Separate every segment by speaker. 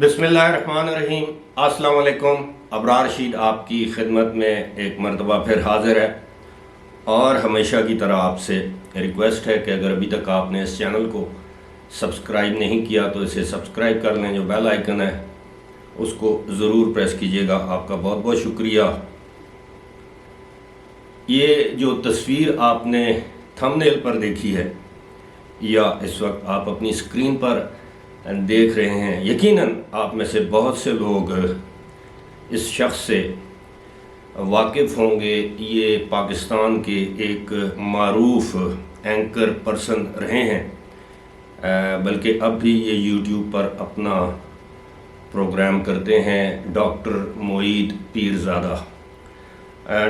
Speaker 1: بسم اللہ الرحمن الرحیم۔ السلام علیکم۔ ابرار رشید آپ کی خدمت میں ایک مرتبہ پھر حاضر ہے، اور ہمیشہ کی طرح آپ سے ریکویسٹ ہے کہ اگر ابھی تک آپ نے اس چینل کو سبسکرائب نہیں کیا تو اسے سبسکرائب کر لیں۔ جو بیل آئیکن ہے اس کو ضرور پریس کیجیے گا۔ آپ کا بہت بہت شکریہ۔ یہ جو تصویر آپ نے تھمبنیل پر دیکھی ہے یا اس وقت آپ اپنی اسکرین پر دیکھ رہے ہیں، یقیناً آپ میں سے بہت سے لوگ اس شخص سے واقف ہوں گے۔ یہ پاکستان کے ایک معروف اینکر پرسن رہے ہیں، بلکہ اب بھی یہ یوٹیوب پر اپنا پروگرام کرتے ہیں۔ ڈاکٹر معید پیرزادہ۔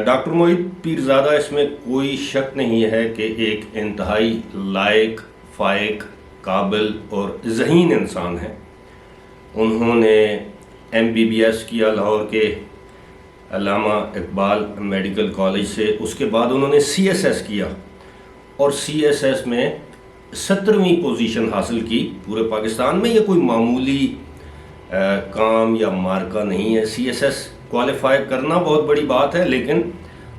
Speaker 1: ڈاکٹر معید پیرزادہ، اس میں کوئی شک نہیں ہے کہ ایک انتہائی لائق، فائق، قابل اور ذہین انسان ہے۔ انہوں نے MBBS کیا لاہور کے علامہ اقبال میڈیکل کالج سے، اس کے بعد انہوں نے CSS کیا اور CSS میں 17ویں پوزیشن حاصل کی پورے پاکستان میں۔ یہ کوئی معمولی کام یا مارکہ نہیں ہے۔ CSS کوالیفائی کرنا بہت بڑی بات ہے، لیکن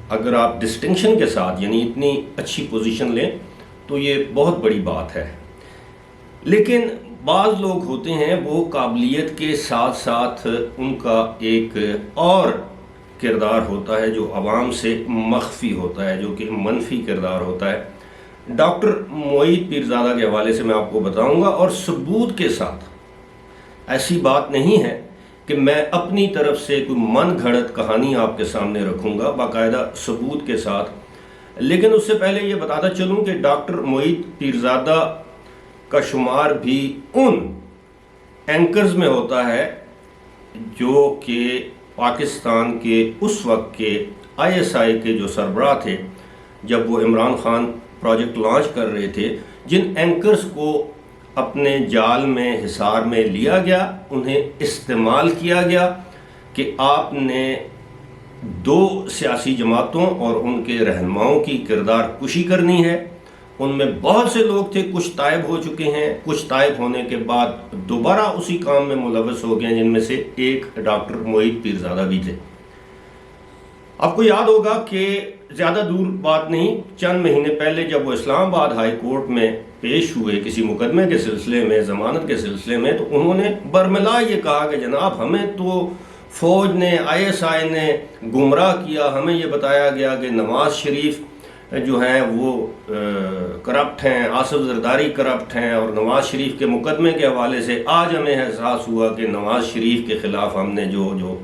Speaker 1: اگر آپ ڈسٹنکشن کے ساتھ یعنی اتنی اچھی پوزیشن لیں تو یہ بہت بڑی بات ہے۔ لیکن بعض لوگ ہوتے ہیں وہ قابلیت کے ساتھ ساتھ ان کا ایک اور کردار ہوتا ہے جو عوام سے مخفی ہوتا ہے، جو کہ منفی کردار ہوتا ہے۔ ڈاکٹر معید پیرزادہ کے حوالے سے میں آپ کو بتاؤں گا، اور ثبوت کے ساتھ۔ ایسی بات نہیں ہے کہ میں اپنی طرف سے کوئی من گھڑت کہانی آپ کے سامنے رکھوں گا، باقاعدہ ثبوت کے ساتھ۔ لیکن اس سے پہلے یہ بتاتا چلوں کہ ڈاکٹر معید پیرزادہ کا شمار بھی ان اینکرز میں ہوتا ہے جو کہ پاکستان کے اس وقت کے ISI کے جو سربراہ تھے، جب وہ عمران خان پروجیکٹ لانچ کر رہے تھے، جن اینکرز کو اپنے جال میں حصار میں لیا گیا، انہیں استعمال کیا گیا کہ آپ نے دو سیاسی جماعتوں اور ان کے رہنماؤں کی کردار کشی کرنی ہے۔ ان میں بہت سے لوگ تھے، کچھ طائب ہو چکے ہیں، کچھ طائب ہونے کے بعد دوبارہ اسی کام میں ملوث ہو گئے ہیں، جن میں سے ایک ڈاکٹر معید پیرزادہ بھی تھے۔ آپ کو یاد ہوگا کہ زیادہ دور بات نہیں، چند مہینے پہلے جب وہ اسلام آباد ہائی کورٹ میں پیش ہوئے کسی مقدمے کے سلسلے میں، ضمانت کے سلسلے میں، تو انہوں نے برملا یہ کہا کہ جناب ہمیں تو فوج نے، ISI نے گمراہ کیا، ہمیں یہ بتایا گیا کہ نواز شریف جو ہیں وہ کرپٹ ہیں، آصف زرداری کرپٹ ہیں، اور نواز شریف کے مقدمے کے حوالے سے آج ہمیں احساس ہوا کہ نواز شریف کے خلاف ہم نے جو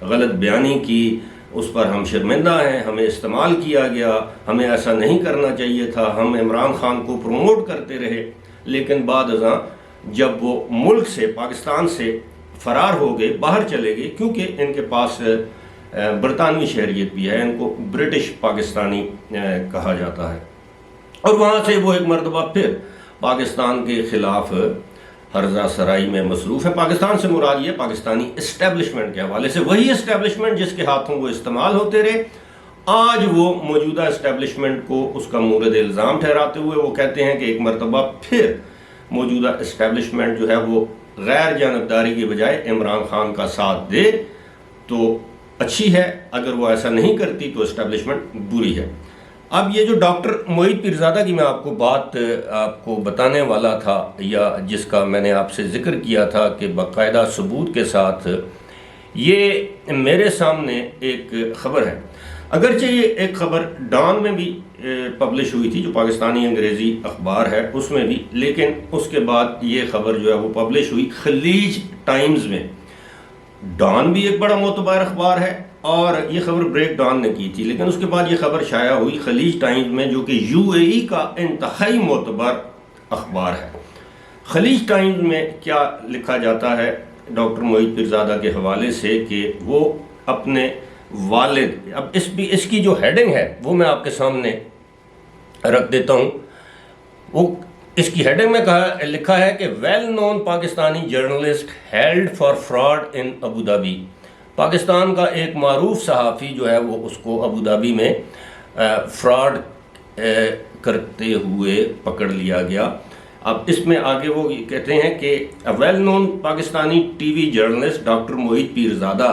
Speaker 1: غلط بیانی کی اس پر ہم شرمندہ ہیں، ہمیں استعمال کیا گیا، ہمیں ایسا نہیں کرنا چاہیے تھا، ہم عمران خان کو پروموٹ کرتے رہے۔ لیکن بعد ازاں جب وہ ملک سے، پاکستان سے فرار ہو گئے، باہر چلے گئے، کیونکہ ان کے پاس برطانوی شہریت بھی ہے، ان کو برٹش پاکستانی کہا جاتا ہے، اور وہاں سے وہ ایک مرتبہ پھر پاکستان کے خلاف ہرزہ سرائی میں مصروف ہے۔ پاکستان سے مراد یہ پاکستانی اسٹیبلشمنٹ کے حوالے سے، وہی اسٹیبلشمنٹ جس کے ہاتھوں وہ استعمال ہوتے رہے، آج وہ موجودہ اسٹیبلشمنٹ کو اس کا مورد الزام ٹھہراتے ہوئے وہ کہتے ہیں کہ ایک مرتبہ پھر موجودہ اسٹیبلشمنٹ جو ہے وہ غیر جانبداری کی بجائے عمران خان کا ساتھ دے تو اچھی ہے، اگر وہ ایسا نہیں کرتی تو اسٹیبلشمنٹ بری ہے۔ اب یہ جو ڈاکٹر معید پیرزادہ کی میں آپ کو بات آپ کو بتانے والا تھا، یا جس کا میں نے آپ سے ذکر کیا تھا کہ باقاعدہ ثبوت کے ساتھ، یہ میرے سامنے ایک خبر ہے۔ اگرچہ یہ ایک خبر ڈان میں بھی پبلش ہوئی تھی، جو پاکستانی انگریزی اخبار ہے اس میں بھی، لیکن اس کے بعد یہ خبر جو ہے وہ پبلش ہوئی خلیج ٹائمز میں۔ ڈان بھی ایک بڑا معتبر اخبار ہے، اور یہ خبر بریک ڈان نے کی تھی، لیکن اس کے بعد یہ خبر شائع ہوئی خلیج ٹائمز میں، جو کہ UAE کا انتہائی معتبر اخبار ہے۔ خلیج ٹائمز میں کیا لکھا جاتا ہے ڈاکٹر معید پیرزادہ کے حوالے سے کہ وہ اپنے والد، اب اس کی جو ہیڈنگ ہے وہ میں آپ کے سامنے رکھ دیتا ہوں۔ وہ اس کی ہیڈنگ میں لکھا ہے کہ well known Pakistani journalist held for fraud in Abu Dhabi. Pakistan کا ایک معروف صحافی جو ہے وہ اس کو ابوظہبی میں فراڈ کرتے ہوئے پکڑ لیا گیا۔ اب اس میں آگے وہ کہتے ہیں کہ well known Pakistani T V journalist doctor Mohit Pirzada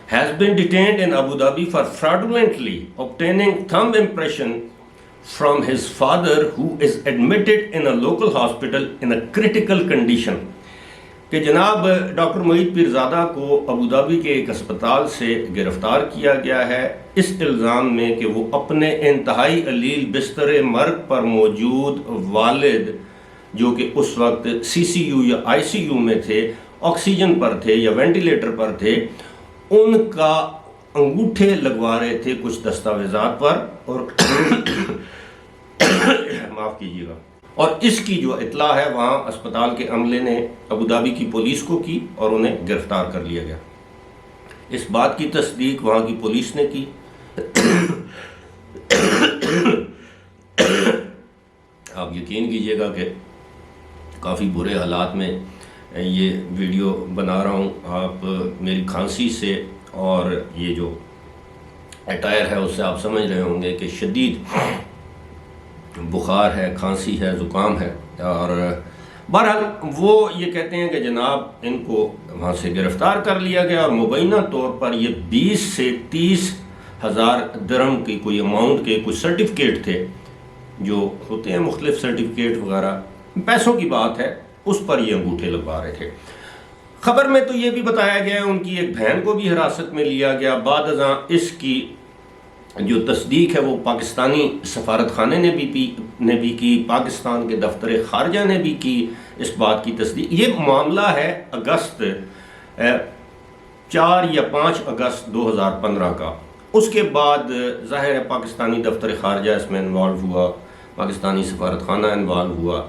Speaker 1: has been detained in Abu Dhabi for fraudulently obtaining thumb impression from his father who is admitted in a local hospital in a critical condition. کہ جناب doctor Mohit Pirzada کو Abu Dhabi کے ایک اسپتال سے گرفتار کیا گیا ہے اس الزام میں کہ وہ اپنے انتہائی علیل بستر مرگ پر موجود والد جو کہ اس وقت سی سی یو یا آئی سی یو میں تھے، آکسیجن پر تھے یا وینٹیلیٹر پر تھے، ان کا انگوٹھے لگوا رہے تھے کچھ دستاویزات پر اور معاف کیجیے گا، اور اس کی جو اطلاع ہے وہاں اسپتال کے عملے نے ابو دھابی کی پولیس کو کی اور انہیں گرفتار کر لیا گیا۔ اس بات کی تصدیق وہاں کی پولیس نے کی۔ آپ یقین کیجئے گا کہ کافی برے حالات میں یہ ویڈیو بنا رہا ہوں، آپ میری کھانسی سے اور یہ جو اٹائر ہے اس سے آپ سمجھ رہے ہوں گے کہ شدید بخار ہے، کھانسی ہے، زکام ہے، اور بہرحال وہ یہ کہتے ہیں کہ جناب ان کو وہاں سے گرفتار کر لیا گیا اور مبینہ طور پر یہ 20 سے 30 ہزار درہم کی کوئی اماؤنٹ کے کچھ سرٹیفکیٹ تھے جو ہوتے ہیں مختلف سرٹیفکیٹ وغیرہ، پیسوں کی بات ہے، اس پر یہ انگوٹھے لگوا رہے تھے۔ خبر میں تو یہ بھی بتایا گیا ان کی ایک بہن کو بھی حراست میں لیا گیا، بعد ازاں اس کی جو تصدیق ہے وہ پاکستانی سفارت خانے نے بھی کی، پاکستان کے دفتر خارجہ نے بھی کی اس بات کی تصدیق۔ یہ معاملہ ہے اگست 4 یا 5 اگست 2015 کا۔ اس کے بعد ظاہر ہے پاکستانی دفتر خارجہ اس میں انوالو ہوا، پاکستانی سفارت خانہ انوالو ہوا۔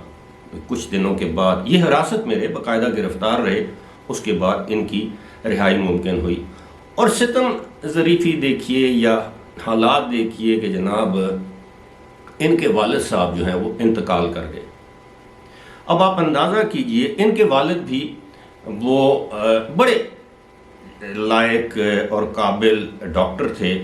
Speaker 1: کچھ دنوں کے بعد یہ حراست میں رہے، باقاعدہ گرفتار رہے، اس کے بعد ان کی رہائی ممکن ہوئی۔ اور ستم ظریفی دیکھیے یا حالات دیکھیے کہ جناب ان کے والد صاحب جو ہیں وہ انتقال کر گئے۔ اب آپ اندازہ کیجئے ان کے والد بھی وہ بڑے لائق اور قابل ڈاکٹر تھے،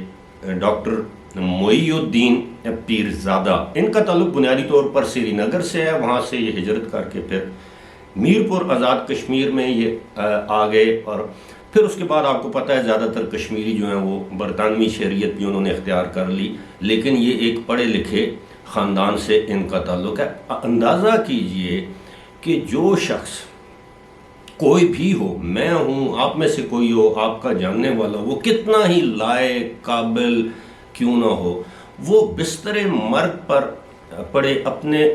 Speaker 1: ڈاکٹر محی الدین پیرزادہ۔ ان کا تعلق بنیادی طور پر سری نگر سے ہے، وہاں سے یہ ہجرت کر کے پھر میرپور آزاد کشمیر میں یہ آ گئے، اور پھر اس کے بعد آپ کو پتہ ہے زیادہ تر کشمیری جو ہیں وہ برطانوی شہریت بھی انہوں نے اختیار کر لی، لیکن یہ ایک پڑھے لکھے خاندان سے ان کا تعلق ہے۔ اندازہ کیجئے کہ جو شخص کوئی بھی ہو، میں ہوں، آپ میں سے کوئی ہو، آپ کا جاننے والا، وہ کتنا ہی لائق قابل کیوں نہ ہو، وہ بستر مرگ پر پڑے اپنے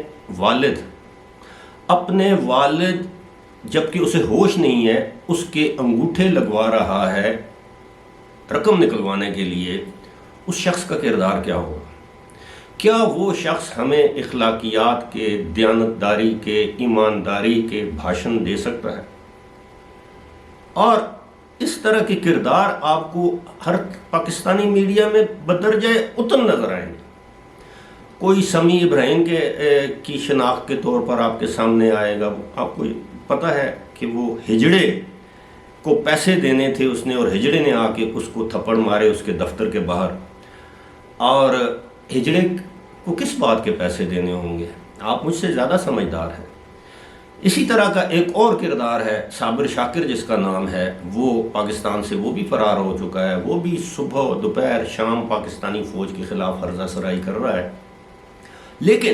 Speaker 1: والد جبکہ اسے ہوش نہیں ہے اس کے انگوٹھے لگوا رہا ہے رقم نکلوانے کے لیے، اس شخص کا کردار کیا ہوگا؟ کیا وہ شخص ہمیں اخلاقیات کے، دیانتداری کے، ایمانداری کے بھاشن دے سکتا ہے؟ اور اس طرح کے کردار آپ کو ہر پاکستانی میڈیا میں بدرجہ اتم نظر آئیں گے۔ کوئی سمیع ابراہیم کی شناخت کے طور پر آپ کے سامنے آئے گا، آپ کو پتہ ہے کہ وہ ہجڑے کو پیسے دینے تھے اس نے، اور ہجڑے نے آ کے اس کو تھپڑ مارے اس کے دفتر کے باہر، اور ہجڑے کو کس بات کے پیسے دینے ہوں گے؟ آپ مجھ سے زیادہ سمجھدار ہیں۔ اسی طرح کا ایک اور کردار ہے صابر شاکر جس کا نام ہے، وہ پاکستان سے وہ بھی فرار ہو چکا ہے، وہ بھی صبح دوپہر شام پاکستانی فوج کے خلاف ہرزہ سرائی کر رہا ہے۔ لیکن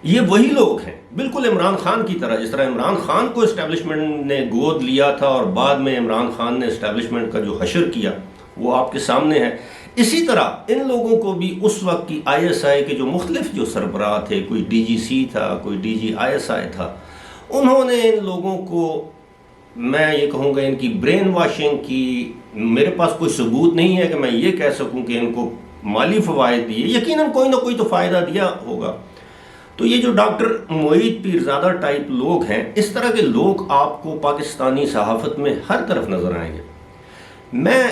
Speaker 1: یہ وہی لوگ ہیں بالکل عمران خان کی طرح، جس طرح عمران خان کو اسٹیبلشمنٹ نے گود لیا تھا اور بعد میں عمران خان نے اسٹیبلشمنٹ کا جو حشر کیا وہ آپ کے سامنے ہے، اسی طرح ان لوگوں کو بھی اس وقت کی آئی ایس آئی کے جو مختلف جو سربراہ تھے، کوئی ڈی جی سی تھا، کوئی D G I S I تھا، انہوں نے ان لوگوں کو، میں یہ کہوں گا، ان کی برین واشنگ کی۔ میرے پاس کوئی ثبوت نہیں ہے کہ میں یہ کہہ سکوں کہ ان کو مالی فوائد دیے، یقیناً کوئی نہ کوئی تو فائدہ دیا ہوگا۔ تو یہ جو ڈاکٹر موہت پیرزادہ ٹائپ لوگ ہیں، اس طرح کے لوگ آپ کو پاکستانی صحافت میں ہر طرف نظر آئیں گے۔ میں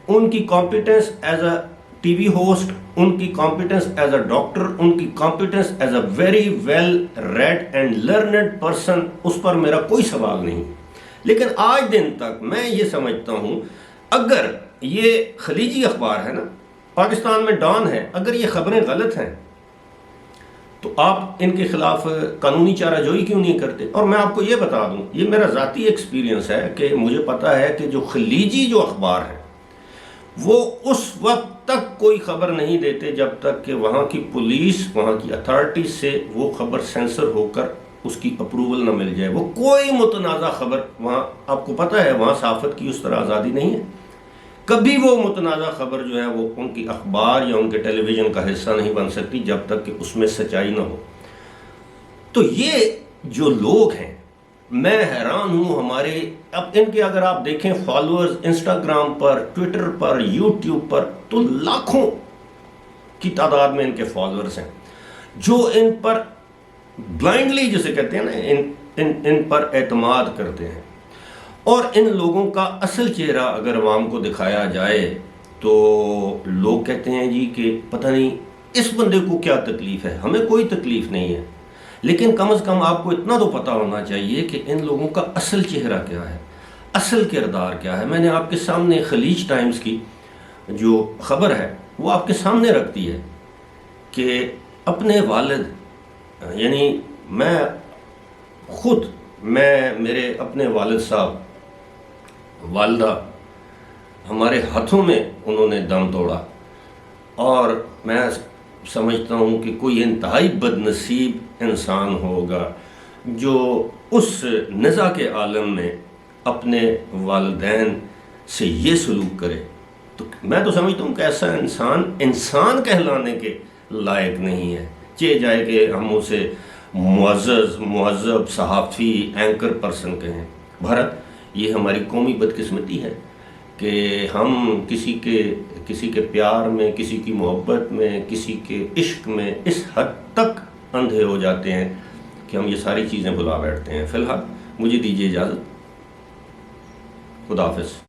Speaker 1: ان کی competence as a T V host, ان کی کمپیٹنس ایز اے ڈاکٹر، ان کی competence as a very well read and learned person, اس پر میرا کوئی سوال نہیں، لیکن آج دن تک میں یہ سمجھتا ہوں اگر یہ خلیجی اخبار ہے نا، پاکستان میں ڈان ہے، اگر یہ خبریں غلط ہیں تو آپ ان کے خلاف قانونی چارہ جوئی کیوں نہیں کرتے؟ اور میں آپ کو یہ بتا دوں، یہ میرا ذاتی ایکسپیرینس ہے کہ مجھے پتا ہے کہ جو خلیجی جو اخبار ہیں وہ اس وقت تک کوئی خبر نہیں دیتے جب تک کہ وہاں کی پولیس، وہاں کی اتھارٹی سے وہ خبر سینسر ہو کر اس کی اپروول نہ مل جائے۔ وہ کوئی متنازع خبر وہاں، آپ کو پتا ہے وہاں صحافت کی اس طرح آزادی نہیں ہے، کبھی وہ متنازع خبر جو ہے وہ ان کی اخبار یا ان کے ٹیلی ویژن کا حصہ نہیں بن سکتی جب تک کہ اس میں سچائی نہ ہو۔ تو یہ جو لوگ ہیں، میں حیران ہوں ہمارے، اب ان کے اگر آپ دیکھیں فالوورز انسٹاگرام پر، ٹویٹر پر، یوٹیوب پر، تو لاکھوں کی تعداد میں ان کے فالوورز ہیں جو ان پر بلائنڈلی جسے کہتے ہیں نا، ان پر اعتماد کرتے ہیں۔ اور ان لوگوں کا اصل چہرہ اگر عوام کو دکھایا جائے تو لوگ کہتے ہیں جی کہ پتہ نہیں اس بندے کو کیا تکلیف ہے، ہمیں کوئی تکلیف نہیں ہے۔ لیکن کم از کم آپ کو اتنا تو پتہ ہونا چاہیے کہ ان لوگوں کا اصل چہرہ کیا ہے، اصل کردار کیا ہے۔ میں نے آپ کے سامنے خلیج ٹائمز کی جو خبر ہے وہ آپ کے سامنے رکھتی ہے کہ اپنے والد، یعنی میں خود، میرے اپنے والد صاحب، والدہ، ہمارے ہاتھوں میں انہوں نے دم توڑا، اور میں سمجھتا ہوں کہ کوئی انتہائی بد نصیب انسان ہوگا جو اس نزاع کے عالم میں اپنے والدین سے یہ سلوک کرے۔ تو میں تو سمجھتا ہوں کہ ایسا انسان کہلانے کے لائق نہیں ہے، چاہے جائے کہ ہم اسے معزز، مہذب، صحافی، اینکر پرسن کہیں۔ بھارت، یہ ہماری قومی بدقسمتی ہے کہ ہم کسی کے پیار میں، کسی کی محبت میں، کسی کے عشق میں اس حد تک اندھے ہو جاتے ہیں کہ ہم یہ ساری چیزیں بھلا بیٹھتے ہیں۔ فی الحال مجھے دیجیے اجازت، خدا حافظ۔